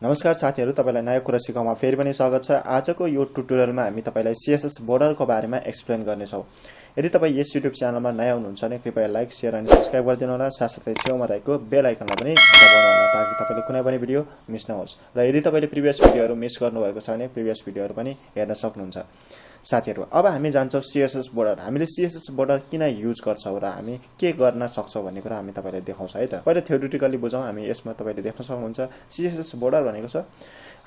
नमस्कार साथीहरु, तपाईलाई नयाँ कुरा सिकाउनमा फेरि पनि स्वागत छ। आजको यो ट्युटोरियलमा हामी तपाईलाई CSS बोर्डरको बारेमा एक्सप्लेन गर्ने छौं। यदि तपाई यस YouTube च्यानलमा नयाँ हुनुहुन्छ भने कृपया लाइक, शेयर अनि सब्स्क्राइब गरिदिनु होला। साथसाथै छेउमा रहेको बेल आइकनलाई पनि दबाउनु होला ताकि तपाईले कुनै पनि भिडियो मिस नहोस्। र यदि तपाईले प्रिभियस भिडियोहरु मिस गर्नुभएको छ भने प्रिभियस भिडियोहरु पनि हेर्न सक्नुहुन्छ। साथीहरु, अब हामी जान्छौं CSS बोर्डर। हामीले CSS बोर्डर किन युज गर्छौं र हामी के गर्न सक्छौं भन्ने कुरा हामी तपाईलाई देखाउँछौं है त। पहिले थ्योरेटिकली बुझौं। हामी यसमा तपाईले देख्न सक्नुहुन्छ CSS बोर्डर भनेको छ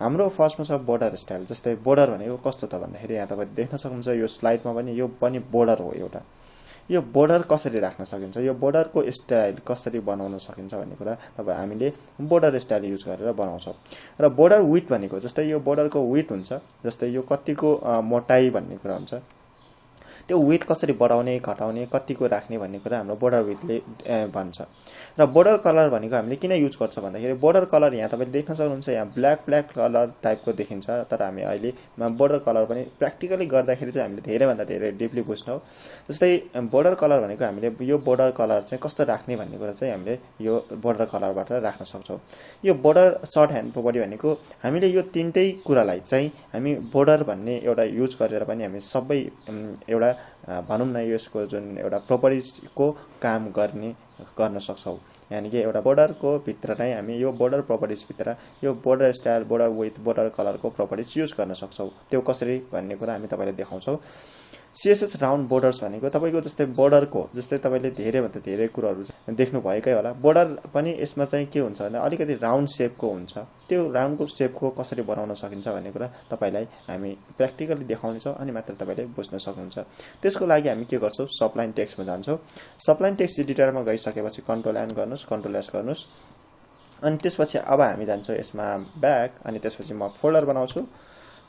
हाम्रो फर्स्टमा छ बोर्डर स्टाइल। जस्तै बोर्डर भनेको कस्तो त भन्दाखेरि यहाँ तपाईले देख्न सक्नुहुन्छ यो स्लाइडमा पनि यो पनि बोर्डर हो एउटा। यो बोर्डर कसरी राख्न सकिन्छ, यो बोर्डरको स्टाइल कसरी बनाउन सकिन्छ भन्ने कुरा तपाई हामीले बोर्डर स्टाइल युज गरेर बनाउँछौं। र बोर्डर विड्थ भनेको जस्तै यो बोर्डरको विड्थ हुन्छ, जस्तै यो कतिको मोटाई भन्ने कुरा हुन्छ, त्यो विड्थ कसरी बढाउने घटाउने कतिको राख्ने भन्ने कुरा हाम्रो बोर्डर विड्थले भन्छ। र बोर्डर कलर भनेको हामीले किन युज गर्छ भन्दाखेरि बोर्डर कलर यहाँ तपाईले देख्न सक्नुहुन्छ यहाँ ब्ल्याक कलर टाइपको देखिन्छ, तर हामी अहिले बोर्डर कलर पनि प्र्याक्टिकली गर्दाखेरि चाहिँ हामीले धेरै भन्दा धेरै डिपली बुझ्छौं। जस्तै बोर्डर कलर भनेको हामीले यो बोर्डर कलर चाहिँ कस्तो राख्ने भन्ने कुरा चाहिँ हामीले यो बोर्डर कलरबाट राख्न सक्छौं। यो बोर्डर सर्ट ह्यान्ड प्रोपर्टी भनेको हामीले यो तीनटै कुरालाई चाहिँ हामी बोर्डर भन्ने एउटा युज गरेर पनि हामी सबै एउटा भनौं न यसको जुन एउटा प्रोपर्टिजको काम गर्न सक्छौं। यानी कि एउटा बोर्डरको भित्र नै हामी यो बोर्डर प्रोपर्टिज भित्र यो border style, border width, border कलरको प्रोपर्टिज युज गर्न सक्छौं। त्यो कसरी भन्ने कुरा हामी तपाईलाई देखाउँछौं। CSS राउन्ड बोर्डर्स भनेको तपाईको जस्तै बोर्डरको जस्तै तपाईले धेरै भन्दा धेरै कुराहरु देख्नु भएकै होला। बोर्डर पनि यसमा चाहिँ के हुन्छ भने अलिकति राउन्ड शेपको हुन्छ। त्यो राउन्डको शेपको कसरी बनाउन सकिन्छ भन्ने कुरा तपाईलाई हामी प्र्याक्टिकली देखाउने छौं अनि मात्र तपाईले बुझ्न सक्नुहुन्छ। त्यसको लागि हामी के गर्छौं, सबलाइन टेक्स्टमा जान्छौं। सबलाइन टेक्स्ट एडिटरमा गइसकेपछि कन्ट्रोल एन गर्नुस्, कन्ट्रोल एस गर्नुस्। अनि त्यसपछि अब हामी जान्छौं यसमा ब्याक अनि त्यसपछि म फोल्डर बनाउँछु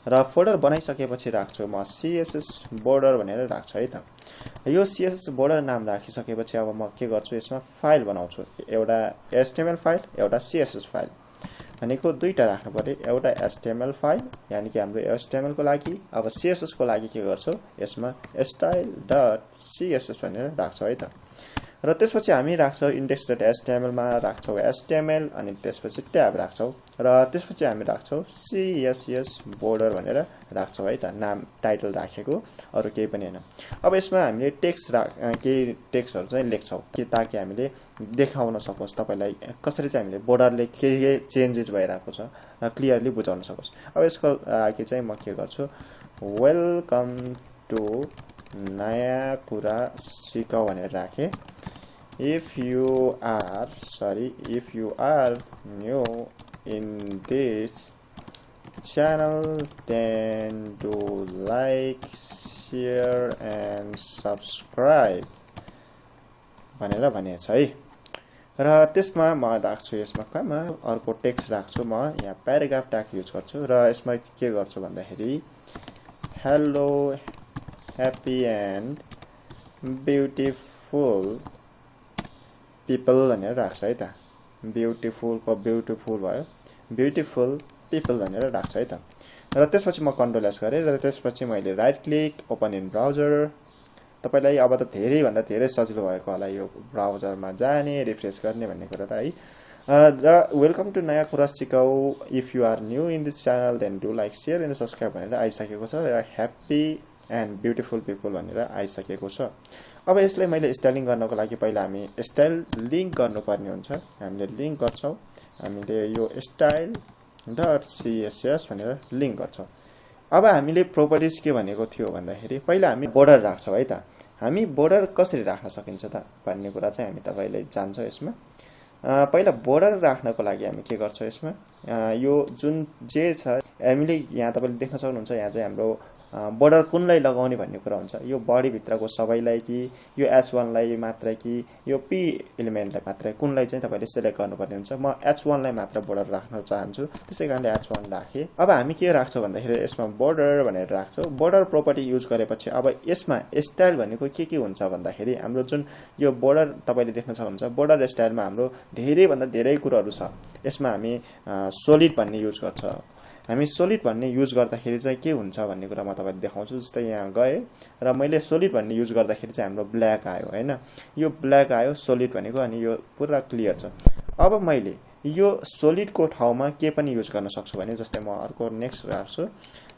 र फोल्डर बनाइसकेपछि राख्छु म CSS बोर्डर भनेर राख्छु है त। यो CSS बोर्डर नाम राखिसकेपछि अब म के गर्छु, यसमा फाइल बनाउँछु। एउटा HTML फाइल, एउटा CSS फाइल भनेको दुईटा राख्नु पर्यो। एउटा HTML फाइल यानी कि हाम्रो HTML को लागि, अब CSS को लागि के गर्छु, यसमा style.css भनेर राख्छु है त। र त्यसपछि हामी राख्छौं index.html मा राख्छौं HTML अनि त्यसपछि ट्याब राख्छौं र त्यसपछि हामी राख्छौं CSS बोर्डर भनेर राख्छौं है त। नाम टाइटल राखेको अरु केही पनि हैन। अब यसमा हामीले टेक्स्टहरु चाहिँ लेख्छौं ताकि हामीले देखाउन सकोस् तपाईलाई कसरी चाहिँ हामीले बोर्डरले के चेन्जेस भइराको छ क्लियरली बुझाउन सकोस्। अब यसको लागि चाहिँ म के गर्छु, वेलकम टु नयाँ कुरा सिकाउ भनेर राखे। If you are new in this channel, then do like, share and subscribe भनेर भनेको छ है। र त्यसमा म राख्छु यसमा कमा अर्को टेक्स्ट राख्छु। म यहाँ प्याराग्राफ ट्याग युज गर्छु र यसमा के गर्छु भन्दाखेरि hello happy and beautiful people भनेर राख्छ है त। ब्युटिफुल को ब्युटिफुल भयो, ब्युटिफुल पिपल भनेर राख्छ है त। र त्यसपछि म कन्ट्रोल एस गरे र त्यसपछि मैले right click open in browser. तपाईलाई अब त धेरै भन्दा धेरै सजिलो भएको होला यो ब्राउजरमा जाने, रिफ्रेश गर्ने भन्ने कुरा त है। र वेलकम टु नयाँ कुरा सिकाउ। If you are new in this channel then do like, share and subscribe भनेर आइसकेको छ र ह्याप्पी एन्ड ब्युटिफुल पिपल भनेर आइसकेको छ। अब यसलाई मैले स्टाइलिङ गर्नको लागि पहिला हामी स्टाइल लिंक गर्नुपर्ने हुन्छ। हामीले लिंक गर्छौं, हामीले यो style.css भनेर लिंक गर्छौं। अब हामीले प्रोपर्टिज के भनेको थियो भन्दाखेरि पहिला हामी बोर्डर राख्छौं है त। हामी बोर्डर कसरी राख्न सकिन्छ त भन्ने कुरा चाहिँ हामी तपाईलाई जान्छौं यसमा। पहिला बोर्डर राख्नको लागि हामी के गर्छौं, यसमा यो जुन जे छ हामीले यहाँ तपाईले देख्न सक्नुहुन्छ यहाँ चाहिँ हाम्रो बोर्डर कुनलाई लगाउने भन्ने कुरा हुन्छ। यो बडी भित्रको सबैलाई कि यो H1 लाई मात्र कि यो P एलिमेन्टलाई मात्र कुनलाई चाहिँ तपाईले सिलेक्ट गर्नुपर्ने हुन्छ। म H1 लाई मात्र बोर्डर राख्न चाहन्छु, त्यसैकारणले H1 राखे। अब हामी के राख्छौं भन्दाखेरि यसमा बोर्डर भनेर राख्छौं। बोर्डर प्रोपर्टी युज गरेपछि अब यसमा स्टाइल भनेको के हुन्छ भन्दाखेरि हाम्रो जुन यो बोर्डर तपाईले देख्न सक्नुहुन्छ बोर्डर स्टाइलमा हाम्रो धेरै भन्दा धेरै कुराहरु छ। यसमा हामी सोलिड भन्ने युज गर्छ। हामी सोलिड भन्ने युज गर्दाखेरि चाहिँ के हुन्छ भन्ने कुरा म तपाईलाई देखाउँछु। जस्तै यहाँ गए र मैले सोलिड भन्ने युज गर्दाखेरि चाहिँ हाम्रो ब्ल्याक आयो हैन। यो ब्ल्याक आयो सोलिड भनेको अनि यो पुरा क्लियर छ। अब मैले यो सोलिडको ठाउँमा के पनि युज गर्न सक्छु भने जस्तै म अर्को नेक्स्ट राख्छु,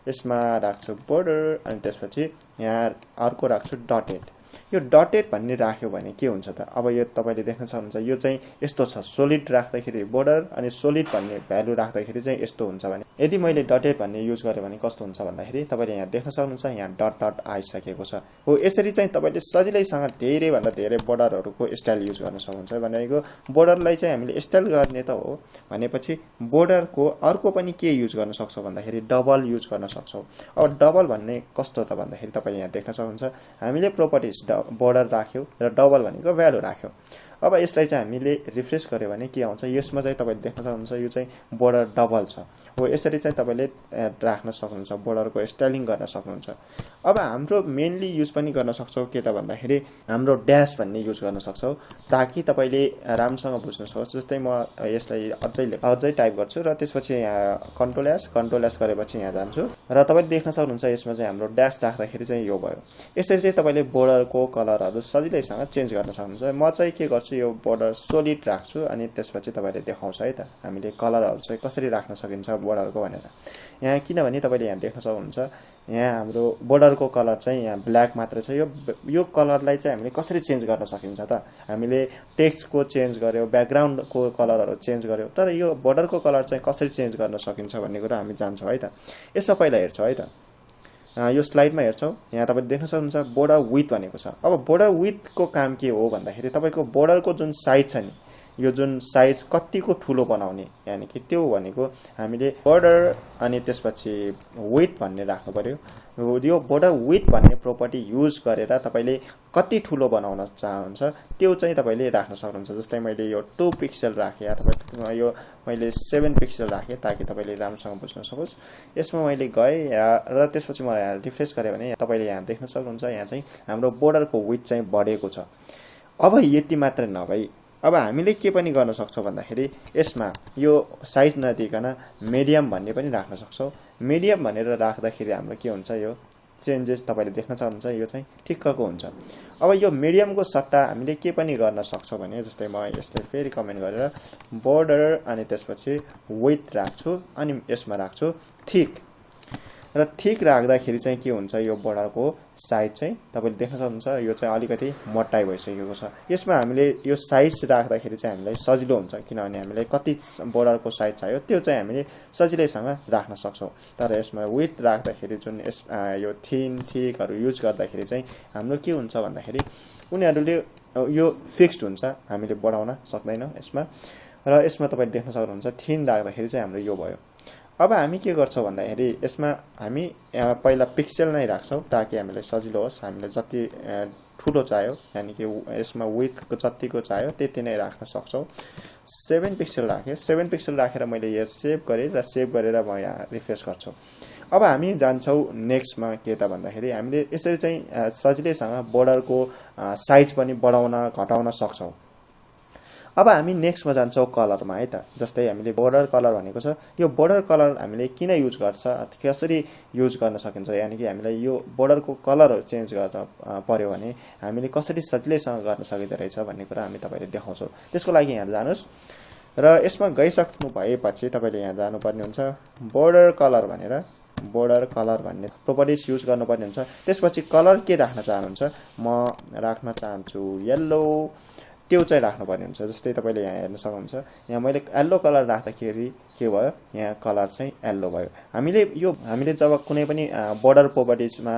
यसमा राख्छु बोर्डर अनि त्यसपछि यहाँ अर्को राख्छु डटेड। यो डटेड भन्ने राख्यो भने के हुन्छ त, अब यो तपाईले देख्न सक्नुहुन्छ यो चाहिँ यस्तो छ, सोलिड राख्दाखेरि बोर्डर अनि सोलिड भन्ने भ्यालु राख्दाखेरि चाहिँ यस्तो हुन्छ भने यदि मैले डटेड भन्ने युज गरेँ भने कस्तो हुन्छ भन्दाखेरि तपाईले यहाँ देख्न सक्नुहुन्छ यहाँ डट डट आइसकेको छ। हो यसरी चाहिँ तपाईले सजिलैसँग धेरै भन्दा धेरै बोर्डरहरुको स्टाइल युज गर्न सक्नुहुन्छ। भनेको बोर्डरलाई चाहिँ हामीले स्टाइल गर्ने त हो भनेपछि बोर्डरको अर्को पनि के युज गर्न सक्छौं भन्दाखेरि डबल युज गर्न सक्छौं। अब डबल भन्ने कस्तो त भन्दाखेरि तपाईले यहाँ देख्न सक्नुहुन्छ हामीले प्रोपर्टिज बोर्डर राख्यो र डबल भनेको भ्यालु राख्यो। अब यसलाई चाहिँ हामीले रिफ्रेश गर्यो भने के आउँछ, यसमा चाहिँ तपाईले देख्न सक्नुहुन्छ यो चाहिँ बोर्डर डबल छ। हो यसरी चाहिँ तपाईले राख्न सक्नुहुन्छ, बोर्डरको स्टाइलिङ गर्न सक्नुहुन्छ। अब हाम्रो मेनली युज पनि गर्न सक्छौ के त भन्दाखेरि हाम्रो ड्याश भन्ने युज गर्न सक्छौ ताकि तपाईले राम्रोसँग बुझ्न सक्नुहोस्। जस्तै म यसलाई अझै टाइप गर्छु र त्यसपछि यहाँ कन्ट्रोल एस गरेपछि यहाँ जान्छु र तपाईले देख्न सक्नुहुन्छ यसमा चाहिँ हाम्रो ड्याश राख्दाखेरि चाहिँ यो भयो। यसरी चाहिँ तपाईले बोर्डरको कलरहरु सजिलैसँग चेन्ज गर्न सक्नुहुन्छ। म चाहिँ के गर्छु यो बोर्डर सोलिड राख्छु अनि त्यसपछि तपाईले देखाउँछ है त हामीले कलरहरु चाहिँ कसरी राख्न सकिन्छ बोर्डरको भनेर। यहाँ किनभने तपाईले यहाँ देख्न सक्नुहुन्छ यहाँ हाम्रो बोर्डरको कलर चाहिँ यहाँ ब्ल्याक मात्र छ। यो कलरलाई चाहिँ हामीले कसरी चेन्ज गर्न सकिन्छ त, हामीले टेक्स्टको चेन्ज गर्यो, ब्याकग्राउन्डको कलरहरु चेन्ज गर्यो, तर यो बोर्डरको कलर चाहिँ कसरी चेन्ज गर्न सकिन्छ भन्ने कुरा हामी जान्छौं है त। यसो पहिला हेर्छौं है त, यो स्लाइडमा हेर्छौं यहाँ तपाईले देख्न सक्नुहुन्छ बोर्डर विड्थ भनेको छ। अब बोर्डर विड्थको काम के हो भन्दाखेरि तपाईको बोर्डरको जुन साइज छ नि यो जुन साइज कतिको ठुलो बनाउने यानी कि त्यो भनेको हामीले बोर्डर अनि त्यसपछि विड्थ भन्ने राख्नु पर्यो। यो बोर्डर विड्थ भन्ने प्रोपर्टी युज गरेर तपाईले कति ठुलो बनाउन चाहनुहुन्छ त्यो चाहिँ तपाईले राख्न सक्नुहुन्छ। जस्तै मैले यो 2 पिक्सल राखे अथवा यो मैले 7 पिक्सल राखे ताकि तपाईले राम्रोसँग बुझ्न सकोस्। यसमा मैले गए र त्यसपछि म यहाँ रिफ्रेश गरे भने तपाईले यहाँ देख्न सक्नुहुन्छ यहाँ चाहिँ हाम्रो बोर्डरको विड्थ चाहिँ बढेको छ। अब यति मात्र नभई अब हामीले के पनि गर्न सक्छौं भन्दाखेरि यसमा यो साइज नदिकन मिडियम भन्ने पनि राख्न सक्छौं। मिडियम भनेर राख्दाखेरि हाम्रो के हुन्छ यो चेन्जेस तपाईले देख्न सक्नुहुन्छ यो चाहिँ ठिक्कको हुन्छ। अब यो मिडियमको सट्टा हामीले के पनि गर्न सक्छौं भने जस्तै म यसलाई फेरि कमेन्ट गरेर बोर्डर अनि त्यसपछि विड्थ राख्छु अनि यसमा राख्छु थिक र थिक राख्दाखेरि चाहिँ के हुन्छ यो बोर्डरको साइज चाहिँ तपाईले देख्न सक्नुहुन्छ यो चाहिँ अलिकति मोटाइ भइसकेको छ। यसमा हामीले यो साइज राख्दाखेरि चाहिँ हामीलाई सजिलो हुन्छ किनभने हामीलाई कति बोर्डरको साइज चाहियो त्यो चाहिँ हामीले सजिलैसँग राख्न सक्छौं। तर यसमा विड्थ राख्दाखेरि जुन यो थिन थिकहरु युज गर्दाखेरि चाहिँ हाम्रो के हुन्छ भन्दाखेरि उनीहरुले यो फिक्स्ड हुन्छ, हामीले बढाउन सक्दैनौं यसमा। र यसमा तपाईले देख्न सक्नुहुन्छ थिन राख्दाखेरि चाहिँ हाम्रो यो भयो। अब हामी के गर्छौं भन्दाखेरि यसमा हामी पहिला पिक्सल नै राख्छौं ताकि हामीलाई सजिलो होस्। हामीले जति ठुलो चाहियो यानी कि यसमा विड्थको जतिको चाहियो त्यति नै राख्न सक्छौं। 7 पिक्सल राखे, 7 पिक्सल राखेर मैले यो सेभ गरे र सेभ गरेर म यहाँ रिफ्रेश गर्छु। अब हामी जान्छौं नेक्स्टमा के त भन्दाखेरि हामीले यसरी चाहिँ सजिलैसँग बोर्डरको साइज पनि बढाउन घटाउन सक्छौं। अब हामी नेक्स्टमा जान्छौं कलरमा है त। जस्तै हामीले बोर्डर कलर भनेको छ, यो बोर्डर कलर हामीले किन युज गर्छ कसरी युज गर्न सकिन्छ यानी कि हामीलाई यो बोर्डरको कलरहरु चेन्ज गर्न पर्यो भने हामीले कसरी सजिलैसँग गर्न सकिँदै रहेछ भन्ने कुरा हामी तपाईले देखाउँछौं। त्यसको लागि यहाँ जानुस् र यसमा गइसक्नु भएपछि तपाईले यहाँ जानुपर्ने हुन्छ बोर्डर कलर भनेर, बोर्डर कलर भन्ने प्रोपर्टिज युज गर्नुपर्ने हुन्छ। त्यसपछि कलर के राख्न चाहनुहुन्छ, म राख्न चाहन्छु येलो, त्यो चाहिँ राख्नुपर्ने हुन्छ। जस्तै तपाईले यहाँ हेर्न सक्नुहुन्छ यहाँ मैले येलो कलर राख्दाखेरि के भयो यहाँ कलर चाहिँ येलो भयो। हामीले जब कुनै पनि बोर्डर प्रोपर्टिजमा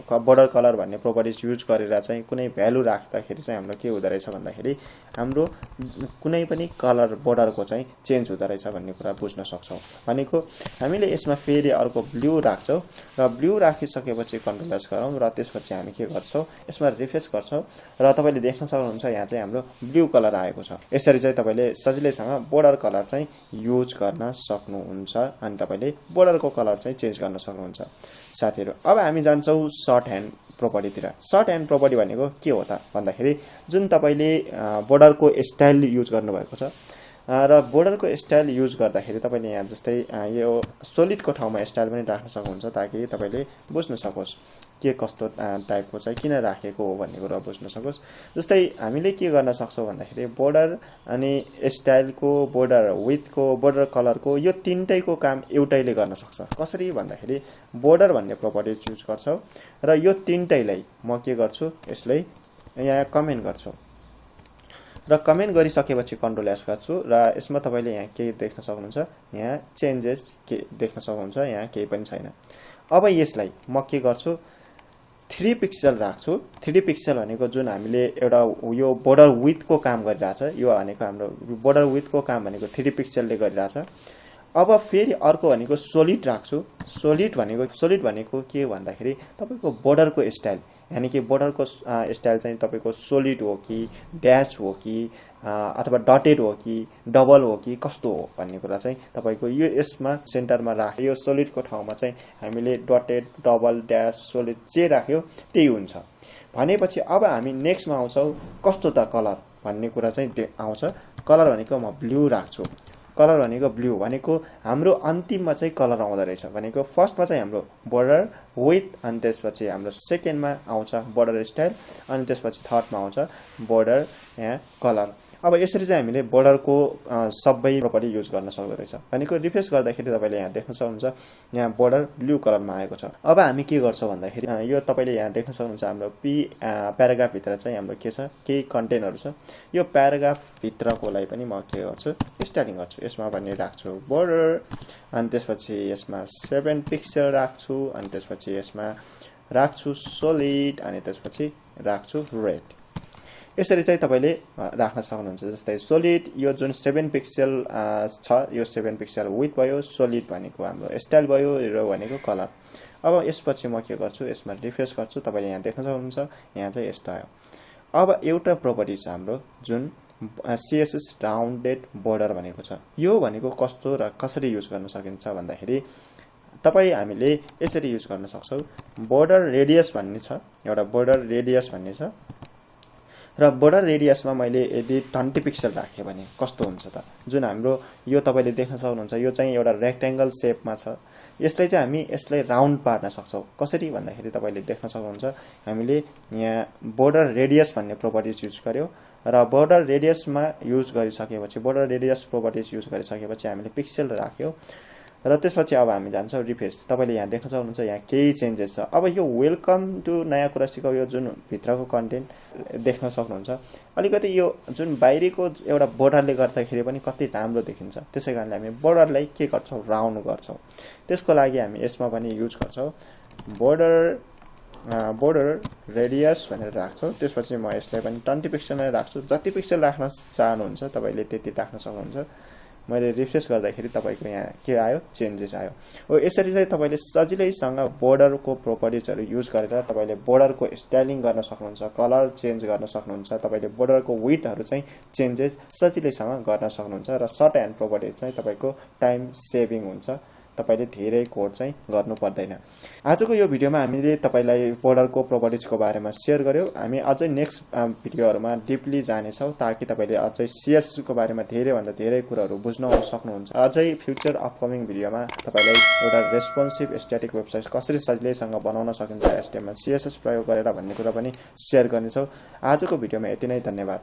बोर्डर कलर भन्ने प्रोपर्टिज युज गरेर चाहिँ कुनै भ्यालु राख्दाखेरि चाहिँ हाम्रो के हुँदै रहेछ भन्दाखेरि हाम्रो कुनै पनि कलर बोर्डरको चाहिँ चेन्ज हुँदै रहेछ भन्ने कुरा बुझ्न सक्छौं। भनेको हामीले यसमा फेरि अर्को ब्लू राख्छौं र ब्लू राखिसकेपछि कन्ट्रोल एस गरौँ र त्यसपछि हामी के गर्छौं यसमा रिफ्रेश गर्छौं र तपाईले देख्न सक्नुहुन्छ यहाँ चाहिँ हाम्रो ब्लू कलर आएको छ। यसरी चाहिँ तपाईले सजिलैसँग बोर्डर कलर चाहिँ युज गर्न सक्नुहुन्छ अनि तपाईले बोर्डरको कलर चाहिँ चेन्ज गर्न सक्नुहुन्छ साथीहरु। अब हामी जान्छौं सर्ट ह्यान्ड प्रोपर्टीतिर। सर्ट ह्यान्ड प्रोपर्टी भनेको के हो त भन्दाखेरि जुन तपाईले बोर्डरको स्टाइल युज गर्नु भएको छ र बोर्डरको स्टाइल युज गर्दाखेरि तपाईले यहाँ जस्तै यो सोलिडको ठाउँमा स्टाइल पनि राख्न सक्नुहुन्छ ताकि तपाईले बुझ्न सकोस् के कस्तो टाइपको चाहिँ किन राखेको हो भन्ने कुरा बुझ्न सकोस्। जस्तै हामीले के गर्न सक्छौं भन्दाखेरि बोर्डर अनि स्टाइलको, बोर्डर विड्थको, बोर्डर कलरको यो तीनटैको काम एउटैले गर्न सक्छ। कसरी भन्दाखेरि बोर्डर भन्ने प्रपर्टिज युज गर्छौं र यो तीनटैलाई म के गर्छु यसलाई यहाँ कमेन्ट गर्छु र कमेन्ट गरिसकेपछि कन्ट्रोल एस गर्छु र यसमा तपाईले यहाँ के देख्न सक्नुहुन्छ, यहाँ चेन्जेस के देख्न सक्नुहुन्छ, यहाँ केही पनि छैन। अब यसलाई म के गर्छु 3 पिक्सल राख्छु। 3 पिक्सल भनेको जुन हामीले एउटा यो बोर्डर विड्थको काम गरिरहेछ, यो भनेको हाम्रो बोर्डर विड्थको काम भनेको 3 पिक्सलले गरिरहेछ। अब फेरि अर्को भनेको सोलिड राख्छु। सोलिड भनेको के भन्दाखेरि तपाईको बोर्डरको स्टाइल, यानी कि बोर्डरको स्टाइल चाहिँ तपाईको सोलिड हो कि ड्याश हो कि अथवा डटेड हो कि डबल हो कि कस्तो हो भन्ने कुरा चाहिँ तपाईको यो यसमा सेन्टरमा राख्यो। यो सोलिडको ठाउँमा चाहिँ हामीले डटेड, डबल, ड्याश, सोलिड जे राख्यो त्यही हुन्छ भनेपछि अब हामी नेक्स्टमा आउँछौं कस्तो त कलर भन्ने कुरा चाहिँ आउँछ। कलर भनेको म ब्लू राख्छु। कलर भनेको ब्लू भनेको हाम्रो अन्तिममा चाहिँ कलर आउँदै रहेछ भनेको फर्स्टमा चाहिँ हाम्रो बोर्डर विड्थ अनि त्यसपछि हाम्रो सेकेन्डमा आउँछ बोर्डर स्टाइल अनि त्यसपछि थर्डमा आउँछ बोर्डर यहाँ कलर। अब यसरी चाहिँ हामीले बोर्डरको सबै प्रपर्टी युज गर्न सक्दो रहेछ भनेको रिफ्रेश गर्दाखेरि तपाईले यहाँ देख्न सक्नुहुन्छ यहाँ बोर्डर ब्लू कलरमा आएको छ। अब हामी के गर्छौं भन्दाखेरि यो तपाईले यहाँ देख्न सक्नुहुन्छ हाम्रो प्याराग्राफ भित्र चाहिँ हाम्रो के छ, केही कन्टेन्टहरु छ। यो प्याराग्राफ भित्रकोलाई पनि म के गर्छु स्टाइलिङ गर्छु। यसमा पनि राख्छु बोर्डर अनि त्यसपछि यसमा 7 पिक्सल राख्छु अनि त्यसपछि यसमा राख्छु सोलिड अनि त्यसपछि राख्छु रेड। यसरी चाहिँ तपाईले राख्न सक्नुहुन्छ। जस्तै सोलिड यो जुन 7 पिक्सल छ यो 7 पिक्सल विड्थ भयो, सोलिड भनेको हाम्रो स्टाइल भयो, र भनेको कलर। अब यसपछि म के गर्छु यसमा रिफ्रेश गर्छु। तपाईले यहाँ देख्न सक्नुहुन्छ यहाँ चाहिँ यस्तो आयो। अब एउटा प्रपर्टी छ हाम्रो जुन CSS राउन्डेड बोर्डर भनेको छ। यो भनेको कस्तो र कसरी युज गर्न सकिन्छ भन्दाखेरि हामीले यसरी युज गर्न सक्छौं। बोर्डर रेडियस भन्ने छ, एउटा बोर्डर रेडियस भन्ने छ र बोर्डर रेडियसमा मैले यदि 20 पिक्सल राखे भने कस्तो हुन्छ त, जुन हाम्रो यो तपाईले देख्न सक्नुहुन्छ यो चाहिँ एउटा रेक्टेंगल शेपमा छ। यसलाई चाहिँ हामी यसलाई राउन्ड पार्न सक्छौं। कसरी भन्दाखेरि तपाईले देख्न सक्नुहुन्छ हामीले यहाँ बोर्डर रेडियस भन्ने प्रपर्टिज युज गर्यो र बोर्डर रेडियसमा युज गरिसकेपछि बोर्डर रेडियस प्रपर्टिज युज गरिसकेपछि हामीले पिक्सल राख्यो र त्यसपछि अब हामी जान्छौं रिफ्रेश। तपाईले यहाँ देख्न सक्नुहुन्छ यहाँ केही चेन्जेस छ। अब यो वेलकम टु नयाँ कुरा सिकाउ यो जुन भित्रको कन्टेन्ट देख्न सक्नुहुन्छ अलिकति यो जुन बाहिरको एउटा बोर्डरले गर्दाखेरि पनि कति राम्रो देखिन्छ। त्यसैकारणले हामी बोर्डरलाई के गर्छौं राउन्ड गर्छौं। त्यसको लागि हामी यसमा पनि युज गर्छौं बोर्डर रेडियस भनेर राख्छौं। त्यसपछि म यसलाई पनि 20 पिक्सलमै राख्छु। जति पिक्सल राख्न चाहनुहुन्छ तपाईले त्यति राख्न सक्नुहुन्छ। मैले रिफ्रेश गर्दाखेरि तपाईको यहाँ के आयो चेन्जेस आयो। हो यसरी चाहिँ तपाईले सजिलैसँग बोर्डरको प्रपर्टिजहरु युज गरेर तपाईले बोर्डरको स्टाइलिङ गर्न सक्नुहुन्छ, कलर चेन्ज गर्न सक्नुहुन्छ, तपाईले बोर्डरको विड्थहरु चाहिँ चेन्जेस सजिलैसँग गर्न सक्नुहुन्छ र सर्ट एन्ड प्रपर्टिज चाहिँ तपाईको टाइम सेभिङ हुन्छ। तपाईले धेरै कोड चाहिँ गर्नु पर्दैन। आजको यो भिडियोमा हामीले तपाईलाई बोर्डरको प्रपर्टिजको बारेमा शेयर गर्यौ। हामी अझै नेक्स्ट भिडियोहरुमा डीपली जाने छौं ताकि तपाईले अझै CSS को बारेमा धेरै भन्दा धेरै कुराहरु बुझ्न सक्नुहुन्छ। अझै फ्युचर अपकमिङ भिडियोमा तपाईलाई एउटा रेस्पोन्सिभ स्ट्याटिक वेबसाइट कसरी सजिलैसँग बनाउन सकिन्छ HTML CSS प्रयोग गरेर भन्ने कुरा पनि शेयर गर्ने छौं। आजको भिडियोमा यति नै, धन्यवाद।